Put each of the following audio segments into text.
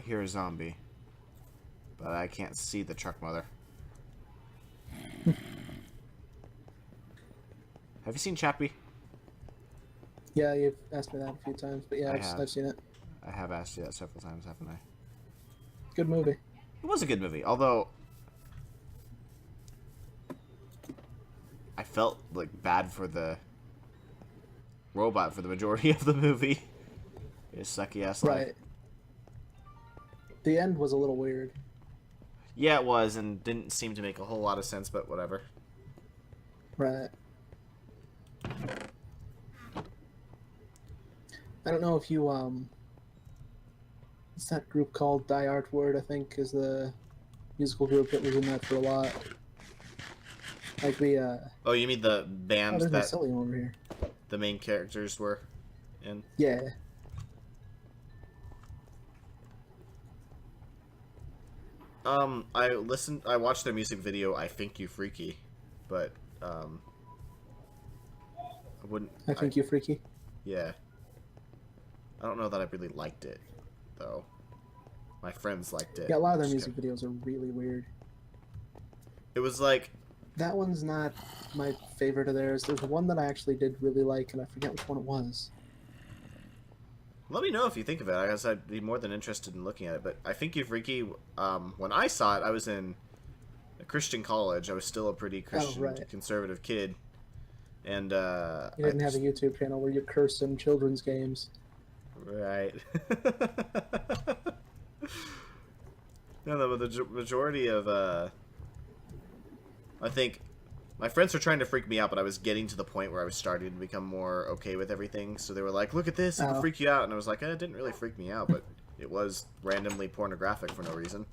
hear a zombie. But I can't see the truck mother. Have you seen Chappie? Yeah, you've asked me that a few times, but yeah, I've seen it. I have asked you that several times, haven't I? Good movie. It was a good movie, although I felt like bad for the robot for the majority of the movie. His sucky ass life. Right. The end was a little weird. Yeah, it was, and didn't seem to make a whole lot of sense, but whatever. Right. I don't know if you, what's that group called? Die Art Word, I think, is the musical group that was in that for a lot. Like the, Oh, you mean the band there's that Silly over here. the main characters were in? Yeah. I watched their music video, I Think You Freaky, but, I wouldn't... I think you freaky. Yeah. I don't know that I really liked it, though. My friends liked it. Yeah, a lot of their music videos are really weird. It was like... That one's not my favorite of theirs. There's one that I actually did really like, and I forget which one it was. Let me know if you think of it. I guess I'd be more than interested in looking at it. But I Think You Freaky, when I saw it, I was in a Christian college. I was still a pretty Christian, conservative kid. And, you didn't have a YouTube channel where you curse in children's games. Right. No, the majority of, I think my friends were trying to freak me out, but I was getting to the point where I was starting to become more okay with everything. So they were like, look at this, it'll freak you out. And I was like, it didn't really freak me out, but it was randomly pornographic for no reason.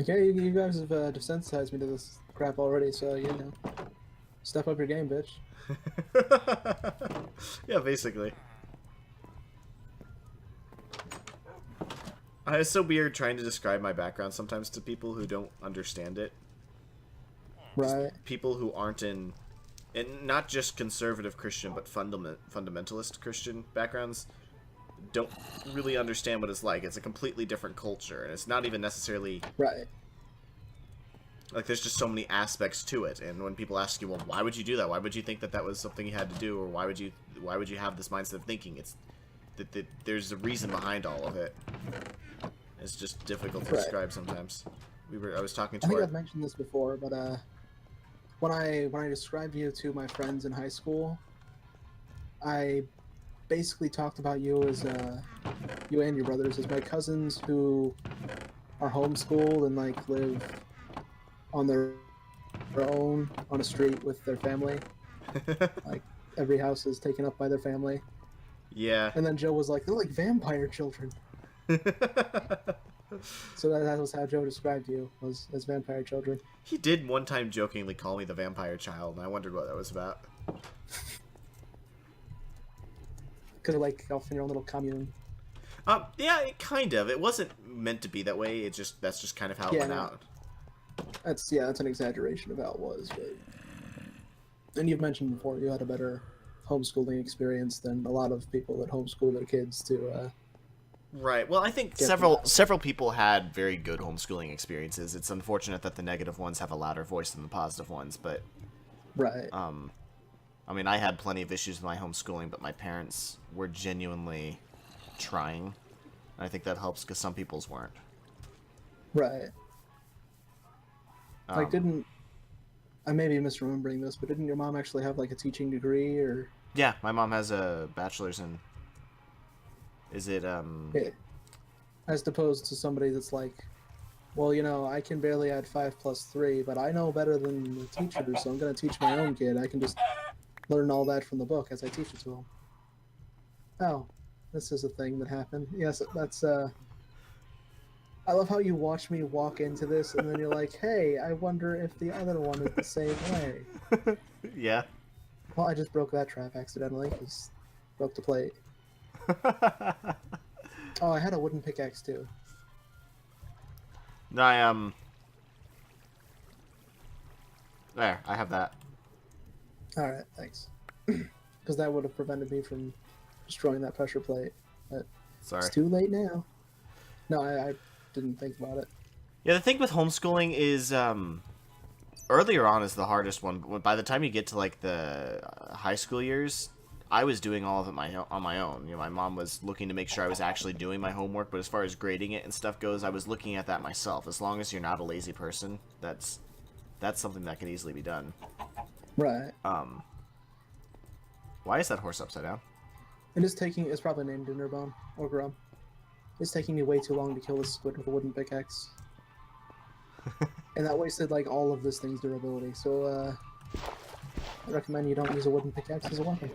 Okay, you guys have desensitized me to this crap already, so, you know, step up your game, bitch. Yeah, basically. It's so weird trying to describe my background sometimes to people who don't understand it. Right. People who aren't in not just conservative Christian, but fundamentalist Christian backgrounds don't really understand what it's like. It's a completely different culture, and it's not even necessarily... Right. Like, there's just so many aspects to it, and when people ask you, well, why would you do that? Why would you think that that was something you had to do, or why would you have this mindset of thinking? It's that there's a reason behind all of it. It's just difficult to describe sometimes. I was talking to I think I've mentioned this before, but when I described you to my friends in high school, I basically talked about you as you and your brothers as my cousins who are homeschooled and like live on their own on a street with their family. Like every house is taken up by their family. Yeah. And then Joe was like, they're like vampire children. So that was how Joe described you, was as vampire children. He did one time jokingly call me the vampire child, and I wondered what that was about. Because like off in your own little commune. Yeah, kind of. It wasn't meant to be that way. That's just kind of how it went out. That's an exaggeration of how it was. But... And you've mentioned before you had a better homeschooling experience than a lot of people that homeschool their kids to. Right. Well, I think several people had very good homeschooling experiences. It's unfortunate that the negative ones have a louder voice than the positive ones, but right. I mean, I had plenty of issues with my homeschooling, but my parents were genuinely trying. And I think that helps because some people's weren't. Right. I may be misremembering this, but didn't your mom actually have like a teaching degree or? Yeah, my mom has a bachelor's in. Is it Yeah. As opposed to somebody that's like, well, you know, I can barely add 5 plus 3, but I know better than the teacher, so I'm going to teach my own kid. I can just learn all that from the book as I teach it to him. Oh, this is a thing that happened. Yes, that's I love how you watch me walk into this, and then you're like, hey, I wonder if the other one is the same way. Yeah. Well, I just broke that trap accidentally, because broke the plate. Oh, I had a wooden pickaxe, too. No, there, I have that. Alright, thanks. Because that would have prevented me from destroying that pressure plate. But sorry. It's too late now. No, I didn't think about it. Yeah, the thing with homeschooling is earlier on is the hardest one. But by the time you get to like the high school years, I was doing all of it on my own. You know, my mom was looking to make sure I was actually doing my homework, but as far as grading it and stuff goes, I was looking at that myself. As long as you're not a lazy person, that's something that can easily be done. Right. Why is that horse upside down? It's probably named Dinnerbone or Grum. It's taking me way too long to kill this squid with a wooden pickaxe. And that wasted, like, all of this thing's durability. So, I recommend you don't use a wooden pickaxe as a weapon.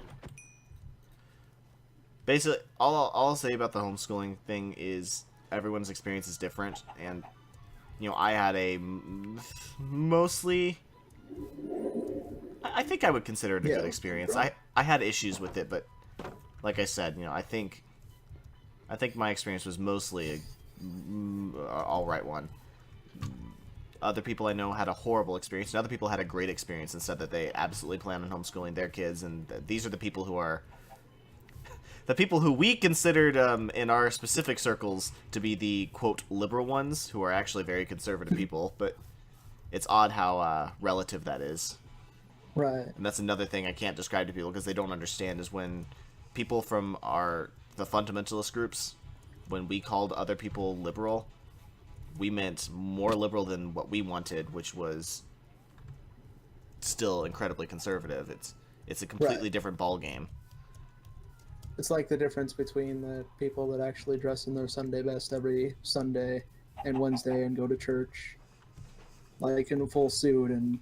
Basically, all I'll say about the homeschooling thing is everyone's experience is different, and you know, I had a mostly, I think I would consider it a good experience. I had issues with it, but like I said, you know, I think my experience was mostly a all right one. Other people I know had a horrible experience, and other people had a great experience and said that they absolutely plan on homeschooling their kids, and these are the people who are the people who we considered in our specific circles to be the, quote, liberal ones, who are actually very conservative people, but it's odd how relative that is. Right. And that's another thing I can't describe to people because they don't understand is when people from the fundamentalist groups, when we called other people liberal, we meant more liberal than what we wanted, which was still incredibly conservative. It's a completely different ballgame. It's like the difference between the people that actually dress in their Sunday best every Sunday and Wednesday and go to church, like in a full suit, and,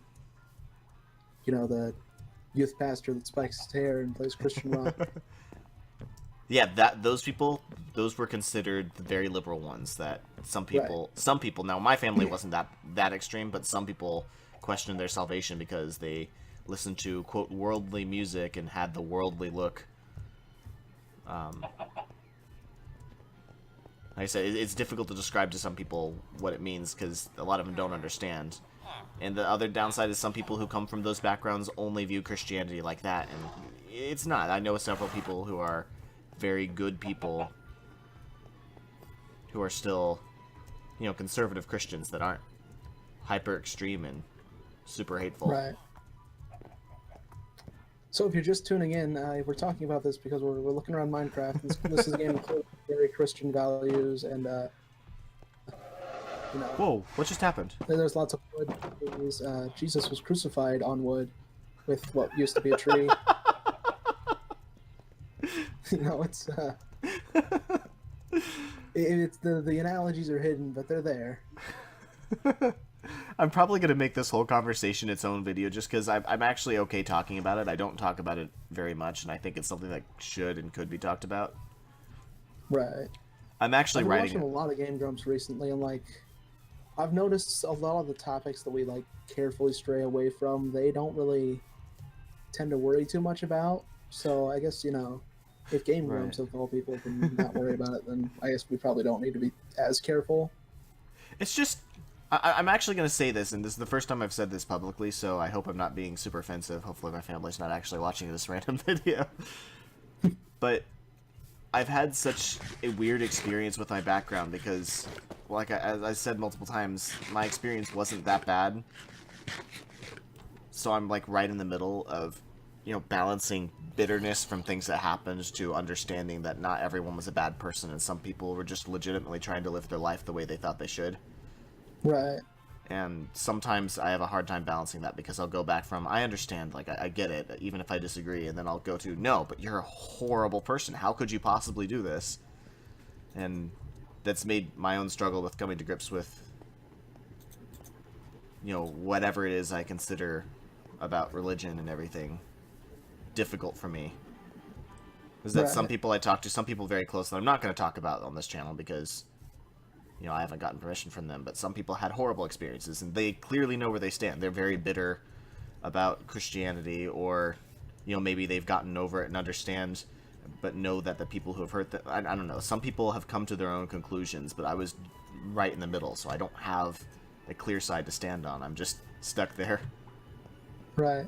you know, the youth pastor that spikes his hair and plays Christian rock. Yeah, those were considered the very liberal ones that some people, now my family wasn't that extreme, but some people questioned their salvation because they listened to, quote, worldly music and had the worldly look. Like I said, it's difficult to describe to some people what it means because a lot of them don't understand. And the other downside is some people who come from those backgrounds only view Christianity like that, and it's not. I know several people who are very good people who are still, you know, conservative Christians that aren't hyper extreme and super hateful. Right. So if you're just tuning in, we're talking about this because we're looking around Minecraft. And this is a game with very Christian values, and you know. Whoa! What just happened? There's lots of wood. Jesus was crucified on wood with what used to be a tree. You know, it's the analogies are hidden, but they're there. I'm probably going to make this whole conversation its own video just because I'm actually okay talking about it. I don't talk about it very much, and I think it's something that should and could be talked about. Right. I'm actually I've been writing watching a lot of Game Grumps recently, and, like, I've noticed a lot of the topics that we, like, carefully stray away from, they don't really tend to worry too much about. So I guess, you know, if Game Grumps of all people can not worry about it, then I guess we probably don't need to be as careful. It's just... I'm actually going to say this, and this is the first time I've said this publicly, so I hope I'm not being super offensive. Hopefully my family's not actually watching this random video. But I've had such a weird experience with my background because, like as I said multiple times, my experience wasn't that bad. So I'm, like, right in the middle of, you know, balancing bitterness from things that happened to understanding that not everyone was a bad person and some people were just legitimately trying to live their life the way they thought they should. Right. And sometimes I have a hard time balancing that because I'll go back from, I understand, like, I get it, even if I disagree, and then I'll go to, no, but you're a horrible person. How could you possibly do this? And that's made my own struggle with coming to grips with, you know, whatever it is I consider about religion and everything difficult for me. Is that some people I talk to, some people very close that I'm not going to talk about on this channel because, you know, I haven't gotten permission from them, but some people had horrible experiences, and they clearly know where they stand. They're very bitter about Christianity, or, you know, maybe they've gotten over it and understand, but know that the people who have hurt them... I don't know. Some people have come to their own conclusions, but I was right in the middle, so I don't have a clear side to stand on. I'm just stuck there. Right.